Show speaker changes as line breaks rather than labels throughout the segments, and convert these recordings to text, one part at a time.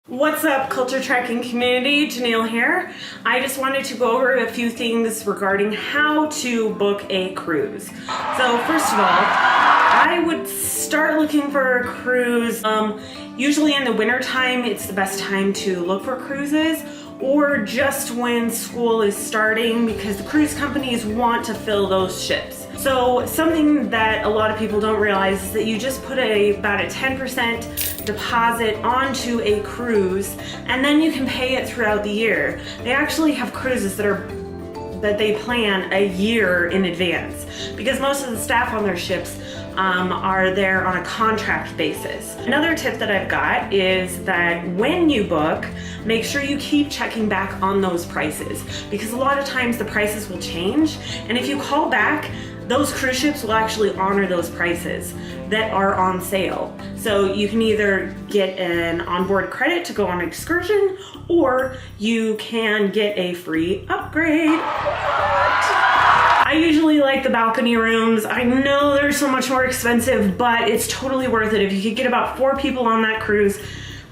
What's up, culture tracking community? Janiel here. I just wanted to go over a few things regarding how to book a cruise. So first of all, I would start looking for a cruise. Usually in the winter time, it's the best time to look for cruises, or just when school is starting, because the cruise companies want to fill those ships. So something that a lot of people don't realize is that you just put about a 10% deposit onto a cruise, and then you can pay it throughout the year. They actually have cruises that they plan a year in advance, because most of the staff on their ships are there on a contract basis. Another tip that I've got is that when you book, make sure you keep checking back on those prices, because a lot of times the prices will change, and if you call back, those cruise ships will actually honor those prices that are on sale. So you can either get an onboard credit to go on an excursion, or you can get a free upgrade. I usually like the balcony rooms. I know they're so much more expensive, but it's totally worth it. If you could get about 4 people on that cruise,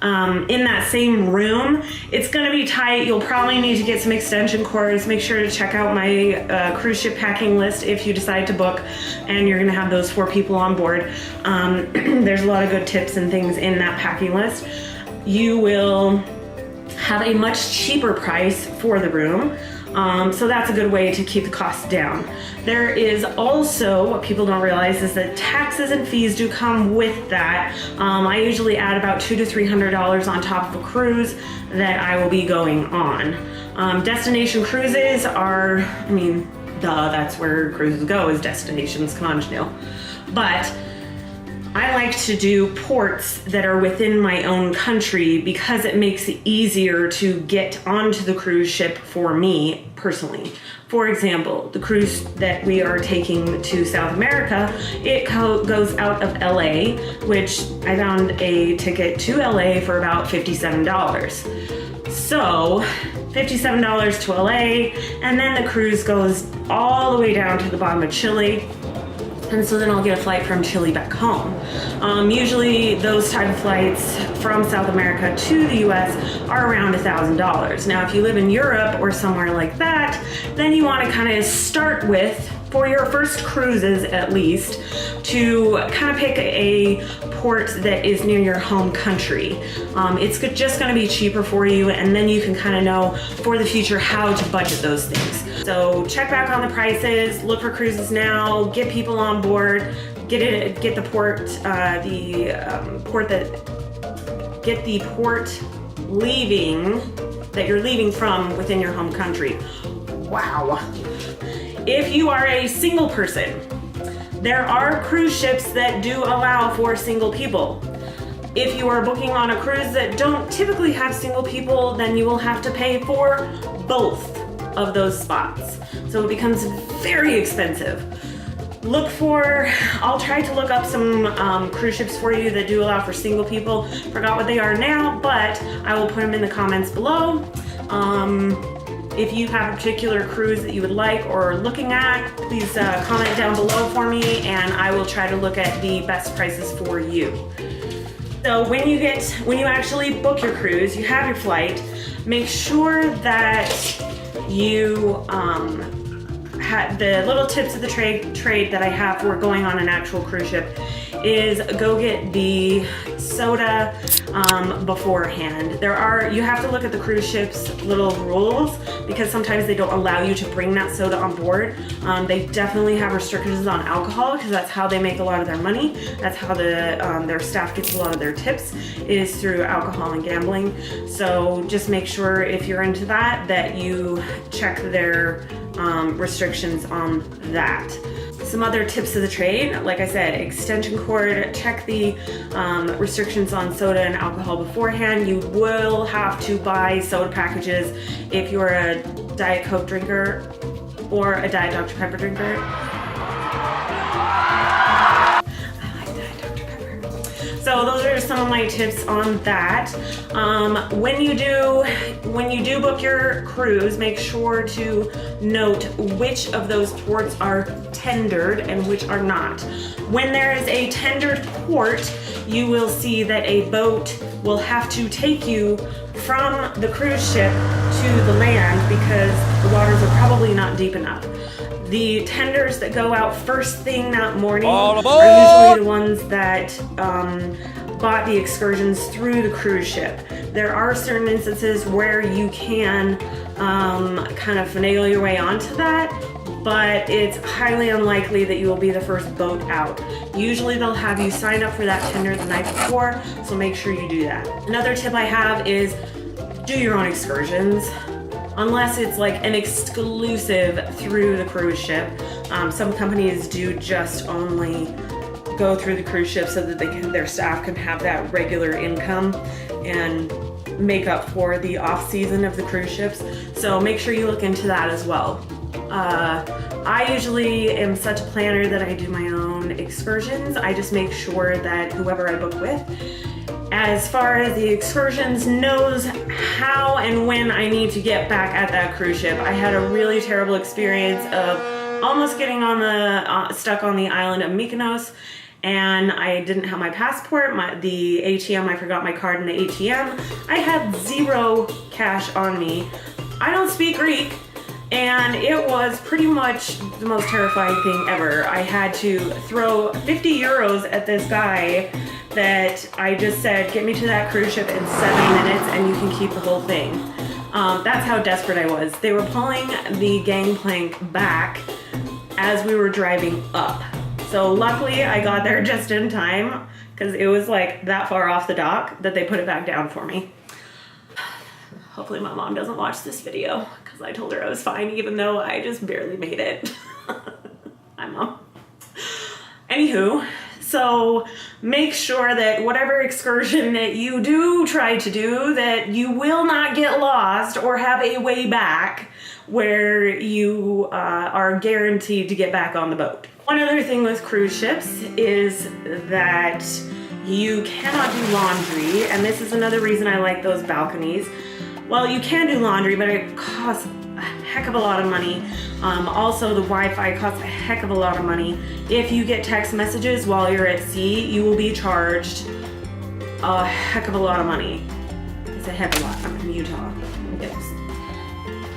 in that same room, it's gonna be tight. You'll probably need to get some extension cords. Make sure to check out my cruise ship packing list if you decide to book and you're gonna have those 4 people on board. There's a lot of good tips and things in that packing list. You will have a much cheaper price for the room. So that's a good way to keep the costs down. There is also, what people don't realize is that taxes and fees do come with that. I usually add about $200 to $300 on top of a cruise that I will be going on. Destination cruises are, that's where cruises go, is destinations, come on, Janiel. But I like to do ports that are within my own country because it makes it easier to get onto the cruise ship for me personally. For example, the cruise that we are taking to South America, it goes out of LA, which I found a ticket to LA for about $57. So $57 to LA, and then the cruise goes all the way down to the bottom of Chile. And so then I'll get a flight from Chile back home. Usually those type of flights from South America to the US are around $1,000. Now, if you live in Europe or somewhere like that, then you want to kind of start with, for your first cruises at least, to kind of pick a port that is near your home country. It's just going to be cheaper for you, and then you can kind of know for the future how to budget those things. So check back on the prices, look for cruises now, get people on board, get the port that you're leaving from within your home country. Wow. If you are a single person, there are cruise ships that do allow for single people. If you are booking on a cruise that don't typically have single people, then you will have to pay for both of those spots. So it becomes very expensive. I'll try to look up some cruise ships for you that do allow for single people. Forgot what they are now, but I will put them in the comments below. If you have a particular cruise that you would like or are looking at, please comment down below for me, and I will try to look at the best prices for you. So when you actually book your cruise, you have your flight, make sure that you the little tips of the trade that I have for going on an actual cruise ship is go get the soda beforehand. You have to look at the cruise ship's little rules, because sometimes they don't allow you to bring that soda on board. They definitely have restrictions on alcohol, because that's how they make a lot of their money. That's how their staff gets a lot of their tips, is through alcohol and gambling. So just make sure, if you're into that you check their restrictions on that. Some other tips of the trade, like I said, extension cord, check the restrictions on soda and alcohol beforehand. You will have to buy soda packages if you're a Diet Coke drinker or a Diet Dr. Pepper drinker. So those are some of my tips on that. When you do book your cruise, make sure to note which of those ports are tendered and which are not. When there is a tendered port, you will see that a boat will have to take you from the cruise ship to the land because the waters are probably not deep enough. The tenders that go out first thing that morning are usually the ones that bought the excursions through the cruise ship. There are certain instances where you can kind of finagle your way onto that, but it's highly unlikely that you will be the first boat out. Usually they'll have you sign up for that tender the night before, so make sure you do that. Another tip I have is do your own excursions. Unless it's like an exclusive through the cruise ship. Some companies do just only go through the cruise ship so that their staff can have that regular income and make up for the off season of the cruise ships. So make sure you look into that as well. I usually am such a planner that I do my own excursions. I just make sure that whoever I book with, as far as the excursions, knows how and when I need to get back at that cruise ship. I had a really terrible experience of almost getting on the stuck on the island of Mykonos, and I didn't have my passport, the ATM, I forgot my card in the ATM. I had zero cash on me. I don't speak Greek, and it was pretty much the most terrifying thing ever. I had to throw 50 euros at this guy that I just said, get me to that cruise ship in 7 minutes and you can keep the whole thing. That's how desperate I was. They were pulling the gangplank back as we were driving up. So luckily I got there just in time because it was like that far off the dock that they put it back down for me. Hopefully my mom doesn't watch this video because I told her I was fine even though I just barely made it. Hi, Mom. Anywho, so make sure that whatever excursion that you do try to do, that you will not get lost or have a way back where you are guaranteed to get back on the boat. One other thing with cruise ships is that you cannot do laundry, and this is another reason I like those balconies. Well, you can do laundry, but it costs a heck of a lot of money. Also, the Wi-Fi costs a heck of a lot of money. If you get text messages while you're at sea, you will be charged a heck of a lot of money. It's a heck of a lot. I'm in Utah. Yes.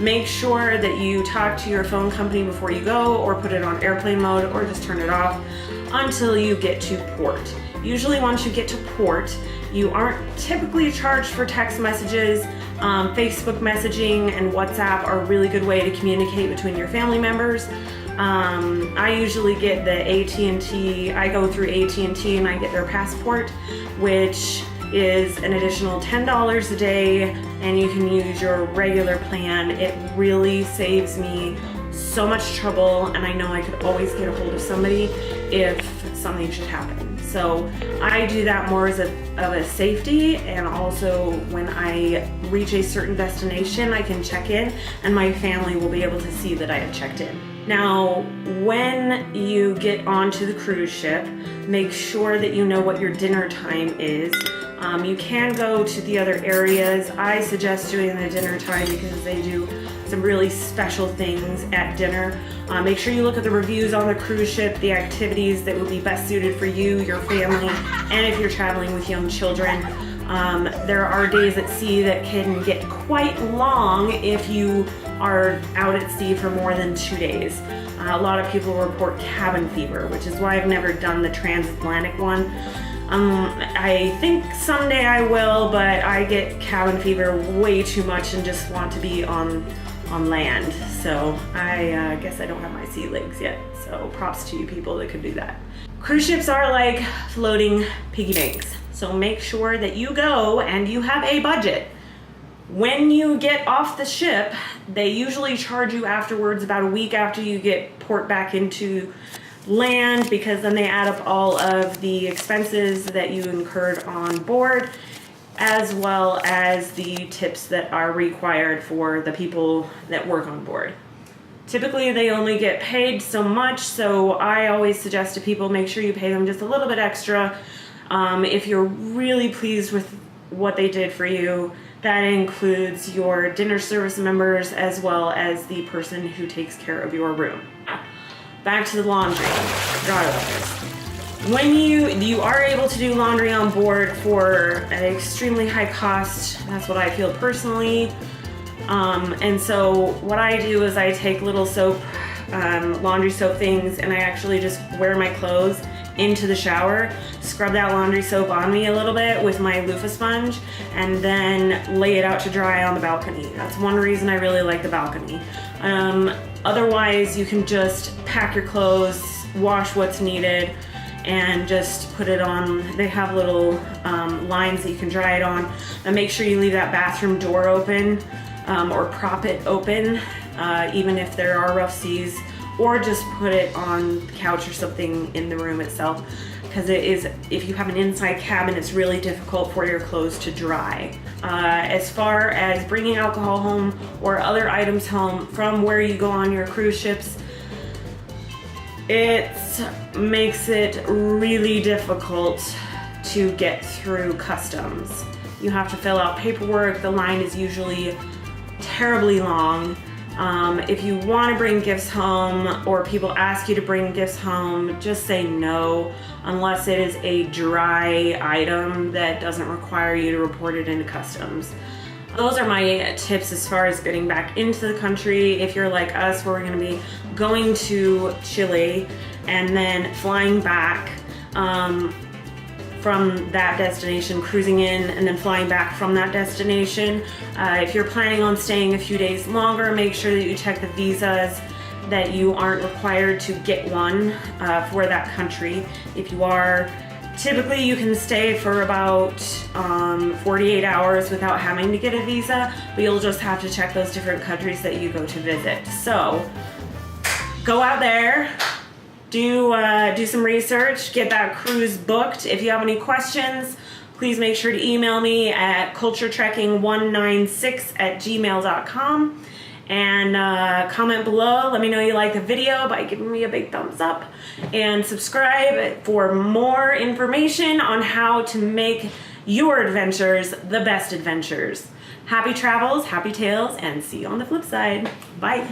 Make sure that you talk to your phone company before you go, or put it on airplane mode, or just turn it off until you get to port. Usually once you get to port, you aren't typically charged for text messages. Facebook messaging and WhatsApp are a really good way to communicate between your family members. I usually get the AT&T, I go through AT&T and I get their passport, which is an additional $10 a day, and you can use your regular plan. It really saves me so much trouble, and I know I could always get a hold of somebody if something should happen. So I do that more as a safety, and also when I reach a certain destination, I can check in and my family will be able to see that I have checked in. Now, when you get onto the cruise ship, make sure that you know what your dinner time is. You can go to the other areas. I suggest doing the dinner time because they do some really special things at dinner. Make sure you look at the reviews on the cruise ship, the activities that would be best suited for you, your family, and if you're traveling with young children. There are days at sea that can get quite long if you are out at sea for more than 2 days. A lot of people report cabin fever, which is why I've never done the transatlantic one. I think someday I will, but I get cabin fever way too much and just want to be on land. So I guess I don't have my sea legs yet. So props to you people that could do that. Cruise ships are like floating piggy banks. So make sure that you go and you have a budget. When you get off the ship, they usually charge you afterwards, about a week after you get port back into land, because then they add up all of the expenses that you incurred on board, as well as the tips that are required for the people that work on board. Typically they only get paid so much, so I always suggest to people make sure you pay them just a little bit extra. If you're really pleased with what they did for you, that includes your dinner service members as well as the person who takes care of your room. Back to the laundry. Forgot about this. When you are able to do laundry on board for an extremely high cost, that's what I feel personally. And so what I do is I take little soap, laundry soap things, and I actually just wear my clothes into the shower, scrub that laundry soap on me a little bit with my loofah sponge, and then lay it out to dry on the balcony. That's one reason I really like the balcony. Otherwise, you can just pack your clothes, wash what's needed, and just put it on. They have little lines that you can dry it on. And make sure you leave that bathroom door open, or prop it open, even if there are rough seas, or just put it on the couch or something in the room itself, because it is, if you have an inside cabin, it's really difficult for your clothes to dry. As far as bringing alcohol home or other items home from where you go on your cruise ships, it makes it really difficult to get through customs. You have to fill out paperwork. The line is usually terribly long. If you want to bring gifts home, or people ask you to bring gifts home, just say no, unless it is a dry item that doesn't require you to report it into customs. Those are my tips as far as getting back into the country. If you're like us, where we're going to be going to Chile and then flying back from that destination, cruising in and then flying back from that destination. If you're planning on staying a few days longer, make sure that you check the visas, that you aren't required to get one for that country. If you are, typically you can stay for about 48 hours without having to get a visa, but you'll just have to check those different countries that you go to visit. So go out there, do some research, get that cruise booked. If you have any questions, please make sure to email me at culturetrekking196@gmail.com, and comment below. Let me know you like the video by giving me a big thumbs up, and subscribe for more information on how to make your adventures the best adventures. Happy travels, happy tales, and see you on the flip side. Bye.